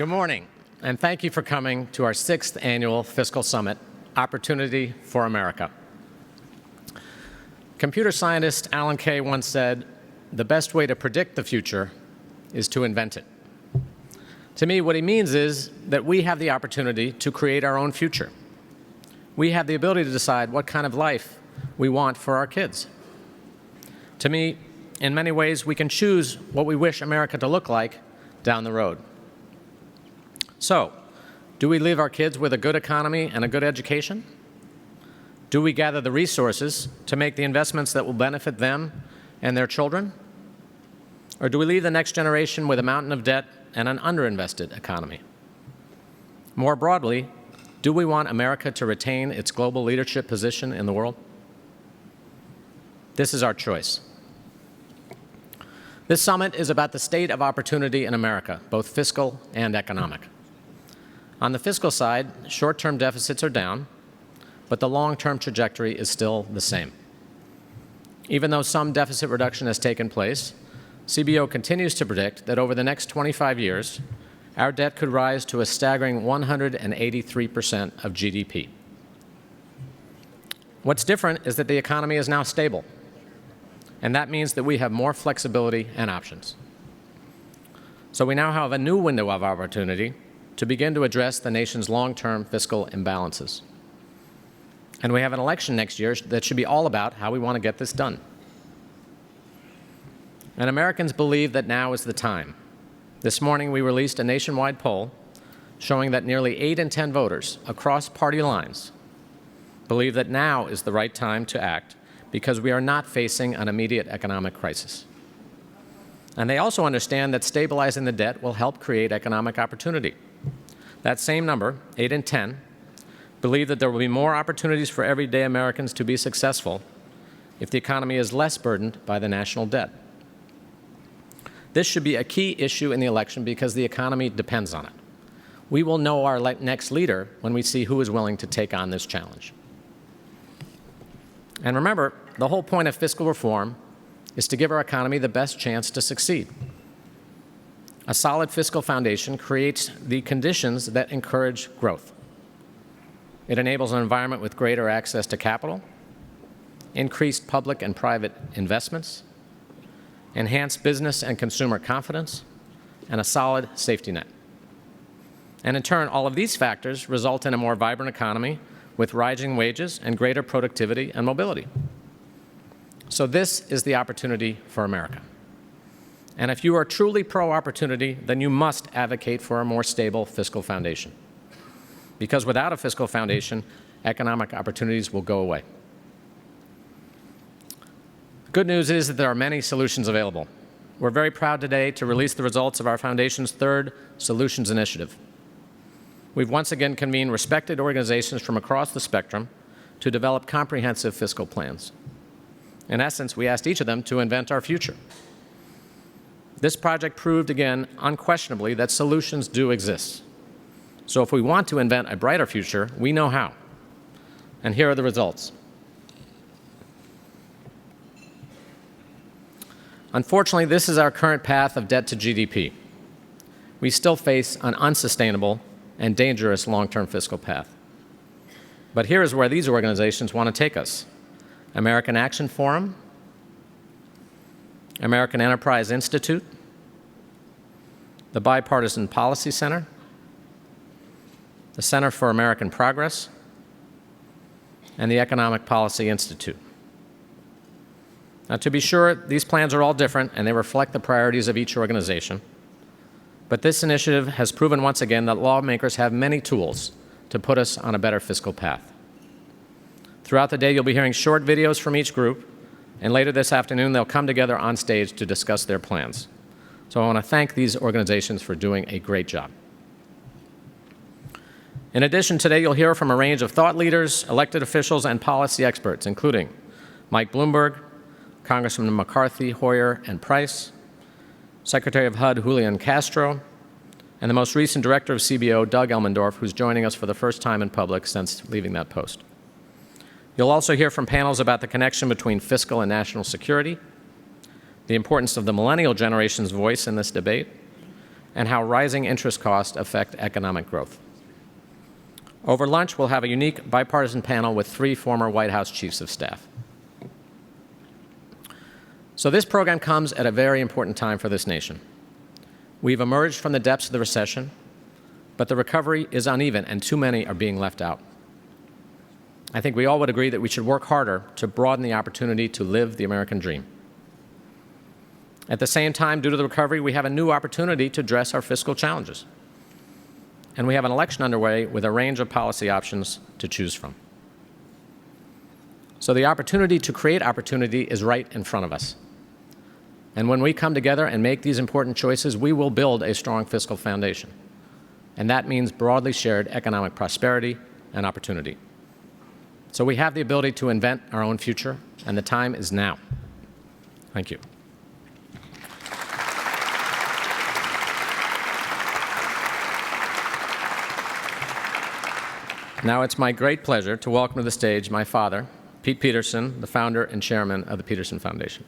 Good morning, and thank you for coming to our 6th annual Fiscal Summit, Opportunity for America. Computer scientist Alan Kay once said, "The best way to predict the future is to invent it." To me, what he means is that we have the opportunity to create our own future. We have the ability to decide what kind of life we want for our kids. To me, in many ways, we can choose what we wish America to look like down the road. So, do we leave our kids with a good economy and a good education? Do we gather the resources to make the investments that will benefit them and their children? Or do we leave the next generation with a mountain of debt and an underinvested economy? More broadly, do we want America to retain its global leadership position in the world? This is our choice. This summit is about the state of opportunity in America, both fiscal and economic. On the fiscal side, short-term deficits are down, but the long-term trajectory is still the same. Even though some deficit reduction has taken place, CBO continues to predict that over the next 25 years, our debt could rise to a staggering 183% of GDP. What's different is that the economy is now stable, and that means that we have more flexibility and options. So we now have a new window of opportunity to begin to address the nation's long-term fiscal imbalances. And we have an election next year that should be all about how we want to get this done. And Americans believe that now is the time. This morning, we released a nationwide poll showing that nearly 8 in 10 voters across party lines believe that now is the right time to act because we are not facing an immediate economic crisis. And they also understand that stabilizing the debt will help create economic opportunity. That same number, 8 in 10, believe that there will be more opportunities for everyday Americans to be successful if the economy is less burdened by the national debt. This should be a key issue in the election because the economy depends on it. We will know our next leader when we see who is willing to take on this challenge. And remember, the whole point of fiscal reform is to give our economy the best chance to succeed. A solid fiscal foundation creates the conditions that encourage growth. It enables an environment with greater access to capital, increased public and private investments, enhanced business and consumer confidence, and a solid safety net. And in turn, all of these factors result in a more vibrant economy with rising wages and greater productivity and mobility. So this is the opportunity for America. And if you are truly pro-opportunity, then you must advocate for a more stable fiscal foundation. Because without a fiscal foundation, economic opportunities will go away. The good news is that there are many solutions available. We're very proud today to release the results of our foundation's 3rd Solutions Initiative. We've once again convened respected organizations from across the spectrum to develop comprehensive fiscal plans. In essence, we asked each of them to invent our future. This project proved again, unquestionably, that solutions do exist. So if we want to invent a brighter future, we know how. And here are the results. Unfortunately, this is our current path of debt to GDP. We still face an unsustainable and dangerous long-term fiscal path. But here is where these organizations want to take us. American Action Forum, American Enterprise Institute, the Bipartisan Policy Center, the Center for American Progress, and the Economic Policy Institute. Now, to be sure, these plans are all different, and they reflect the priorities of each organization. But this initiative has proven once again that lawmakers have many tools to put us on a better fiscal path. Throughout the day, you'll be hearing short videos from each group, and later this afternoon, they'll come together on stage to discuss their plans. So I want to thank these organizations for doing a great job. In addition, today you'll hear from a range of thought leaders, elected officials, and policy experts, including Mike Bloomberg, Congressman McCarthy, Hoyer, and Price, Secretary of HUD Julian Castro, and the most recent director of CBO, Doug Elmendorf, who's joining us for the first time in public since leaving that post. You'll also hear from panels about the connection between fiscal and national security, the importance of the millennial generation's voice in this debate, and how rising interest costs affect economic growth. Over lunch, we'll have a unique bipartisan panel with 3 former White House chiefs of staff. So this program comes at a very important time for this nation. We've emerged from the depths of the recession, but the recovery is uneven and too many are being left out. I think we all would agree that we should work harder to broaden the opportunity to live the American dream. At the same time, due to the recovery, we have a new opportunity to address our fiscal challenges. And we have an election underway with a range of policy options to choose from. So the opportunity to create opportunity is right in front of us. And when we come together and make these important choices, we will build a strong fiscal foundation. And that means broadly shared economic prosperity and opportunity. So we have the ability to invent our own future, and the time is now. Thank you. Now it's my great pleasure to welcome to the stage my father, Pete Peterson, the founder and chairman of the Peterson Foundation.